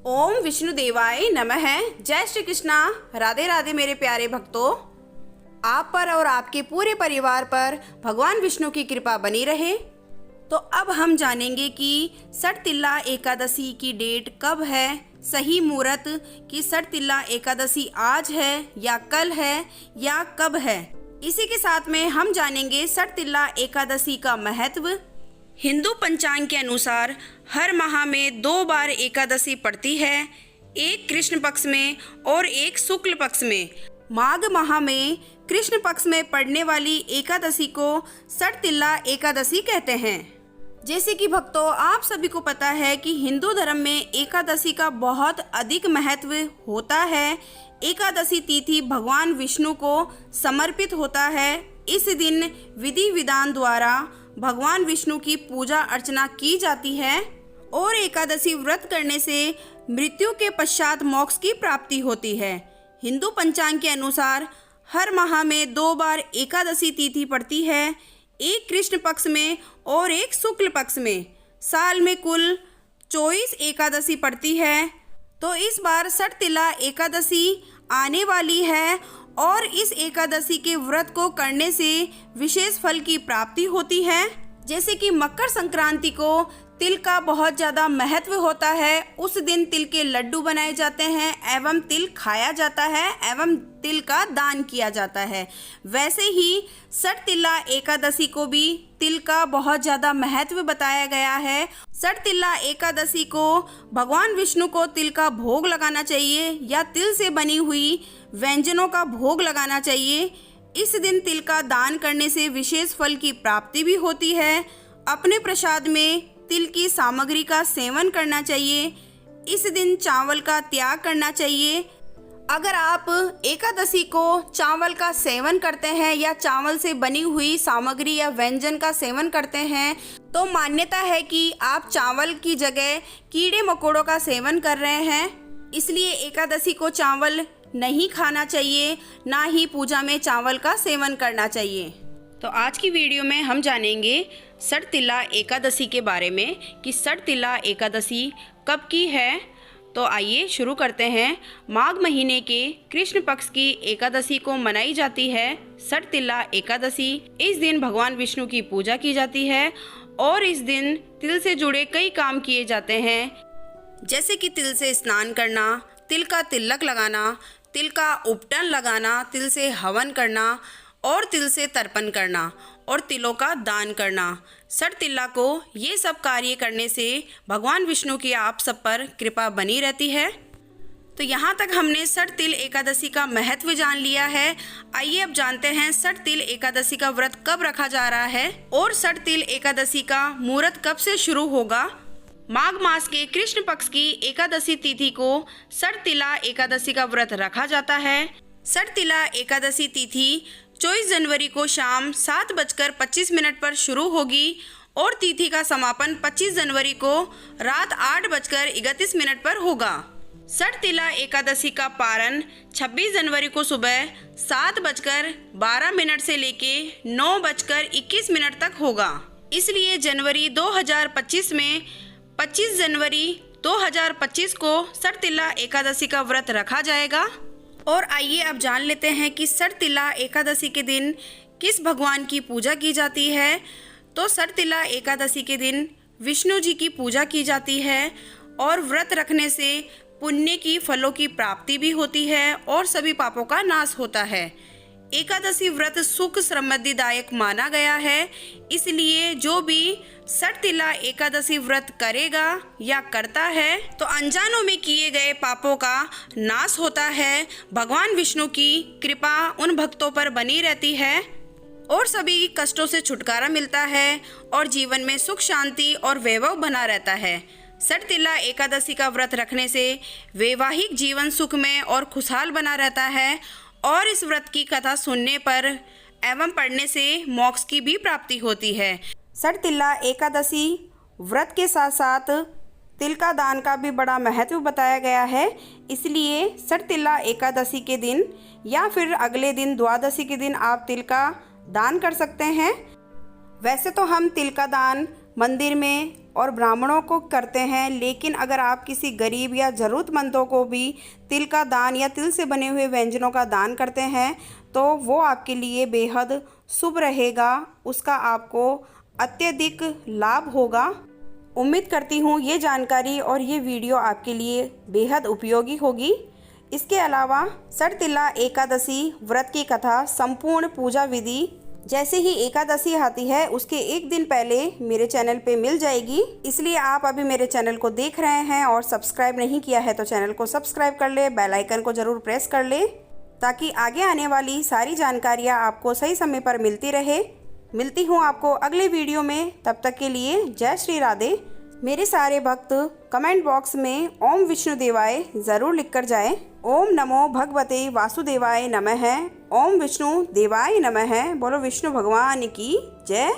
ओम विष्णुदेवाय नमः। जय श्री कृष्णा। राधे राधे मेरे प्यारे भक्तों, आप पर और आपके पूरे परिवार पर भगवान विष्णु की कृपा बनी रहे। तो अब हम जानेंगे कि सटतिल्ला एकादशी की डेट कब है, सही मुहूर्त कि सटतिल्ला एकादशी आज है या कल है या कब है। इसी के साथ में हम जानेंगे सटतिल्ला एकादशी का महत्व। हिंदू पंचांग के अनुसार हर माह में 2 बार एकादशी पड़ती है, एक कृष्ण पक्ष में और एक शुक्ल पक्ष में। माघ माह में कृष्ण पक्ष में पड़ने वाली एकादशी को सटतिल्ला एकादशी कहते हैं। जैसे कि भक्तों, आप सभी को पता है कि हिंदू धर्म में एकादशी का बहुत अधिक महत्व होता है। एकादशी तिथि भगवान विष्णु को समर्पित होता है। इस दिन विधि विधान द्वारा भगवान विष्णु की पूजा अर्चना की जाती है और एकादशी व्रत करने से मृत्यु के पश्चात मोक्ष की प्राप्ति होती है। हिंदू पंचांग के अनुसार हर माह में 2 बार एकादशी तिथि पड़ती है, एक कृष्ण पक्ष में और एक शुक्ल पक्ष में। साल में कुल 24 एकादशी पड़ती है। तो इस बार सटतिल्ला एकादशी आने वाली है और इस एकादशी के व्रत को करने से विशेष फल की प्राप्ति होती है। जैसे कि मकर संक्रांति को तिल का बहुत ज़्यादा महत्व होता है। उस दिन तिल के लड्डू बनाए जाते हैं एवं तिल खाया जाता है एवं तिल का दान किया जाता है। वैसे ही सटतिल्ला एकादशी को भी तिल का बहुत ज़्यादा महत्व बताया गया है। सटतिल्ला एकादशी को भगवान विष्णु को तिल का भोग लगाना चाहिए या तिल से बनी हुई व्यंजनों का भोग लगाना चाहिए। इस दिन तिल का दान करने से विशेष फल की प्राप्ति भी होती है। अपने प्रसाद में तिल की सामग्री का सेवन करना चाहिए। इस दिन चावल का त्याग करना चाहिए। अगर आप एकादशी को चावल का सेवन करते हैं या चावल से बनी हुई सामग्री या व्यंजन का सेवन करते हैं तो मान्यता है कि आप चावल की जगह कीड़े मकोड़ों का सेवन कर रहे हैं। इसलिए एकादशी को चावल नहीं खाना चाहिए, ना ही पूजा में चावल का सेवन करना चाहिए। तो आज की वीडियो में हम जानेंगे सटतिल्ला एकादशी के बारे में कि सटतिल्ला एकादशी कब की है। तो आइए शुरू करते हैं। माघ महीने के कृष्ण पक्ष की एकादशी को मनाई जाती है सटतिल्ला एकादशी। इस दिन भगवान विष्णु की पूजा की जाती है और इस दिन तिल से जुड़े कई काम किए जाते हैं, जैसे कि तिल से स्नान करना, तिल का तिलक लगाना, तिल का उपटन लगाना, तिल से हवन करना और तिल से तर्पण करना और तिलों का दान करना। सटतिल्ला को ये सब कार्य करने से भगवान विष्णु की आप सब पर कृपा बनी रहती है। तो यहाँ तक हमने सटतिल एकादशी का महत्व जान लिया है। आइए अब जानते हैं सटतिल एकादशी का व्रत कब रखा जा रहा है और सटतिल एकादशी का मुहूर्त कब से शुरू होगा। माघ मास के कृष्ण पक्ष की एकादशी तिथि को सटतिल्ला एकादशी का व्रत रखा जाता है। सटतिल्ला एकादशी तिथि 24 जनवरी को शाम 7:25 पर शुरू होगी और तिथि का समापन 25 जनवरी को रात 8:31 पर होगा। सटतिल्ला एकादशी का पारण 26 जनवरी को सुबह 7:12 से लेके 9:21 तक होगा। इसलिए जनवरी 2025 में 25 जनवरी 2025 को सटतिल्ला एकादशी का व्रत रखा जाएगा। और आइए अब जान लेते हैं कि सटतिल्ला एकादशी के दिन किस भगवान की पूजा की जाती है। तो सटतिल्ला एकादशी के दिन विष्णु जी की पूजा की जाती है और व्रत रखने से पुण्य की फलों की प्राप्ति भी होती है और सभी पापों का नाश होता है। एकादशी व्रत सुख समृद्धिदायक माना गया है। इसलिए जो भी सटतिल्ला एकादशी व्रत करेगा या करता है तो अनजानों में किए गए पापों का नाश होता है। भगवान विष्णु की कृपा उन भक्तों पर बनी रहती है और सभी कष्टों से छुटकारा मिलता है और जीवन में सुख शांति और वैभव बना रहता है। सटतिल्ला एकादशी का व्रत रखने से वैवाहिक जीवन सुखमय और खुशहाल बना रहता है और इस व्रत की कथा सुनने पर एवं पढ़ने से मोक्ष की भी प्राप्ति होती है। सटतिल्ला एकादशी व्रत के साथ साथ तिल का दान का भी बड़ा महत्व बताया गया है। इसलिए सटतिल्ला एकादशी के दिन या फिर अगले दिन द्वादशी के दिन आप तिल का दान कर सकते हैं। वैसे तो हम तिल का दान मंदिर में और ब्राह्मणों को करते हैं, लेकिन अगर आप किसी गरीब या ज़रूरतमंदों को भी तिल का दान या तिल से बने हुए व्यंजनों का दान करते हैं तो वो आपके लिए बेहद शुभ रहेगा, उसका आपको अत्यधिक लाभ होगा। उम्मीद करती हूँ ये जानकारी और ये वीडियो आपके लिए बेहद उपयोगी होगी। इसके अलावा सड़तिल्ला एकादशी व्रत की कथा, संपूर्ण पूजा विधि जैसे ही एकादशी आती है उसके एक दिन पहले मेरे चैनल पे मिल जाएगी। इसलिए आप अभी मेरे चैनल को देख रहे हैं और सब्सक्राइब नहीं किया है तो चैनल को सब्सक्राइब कर ले, बेल आइकन को ज़रूर प्रेस कर ले ताकि आगे आने वाली सारी जानकारियाँ आपको सही समय पर मिलती रहे। मिलती हूँ आपको अगले वीडियो में, तब तक के लिए जय श्री राधे। मेरे सारे भक्त कमेंट बॉक्स में ओम विष्णु देवाय ज़रूर लिख कर जाएं। ओम नमो भगवते वासुदेवाय नमः। ओम विष्णु देवाय नमः। बोलो विष्णु भगवान की जय।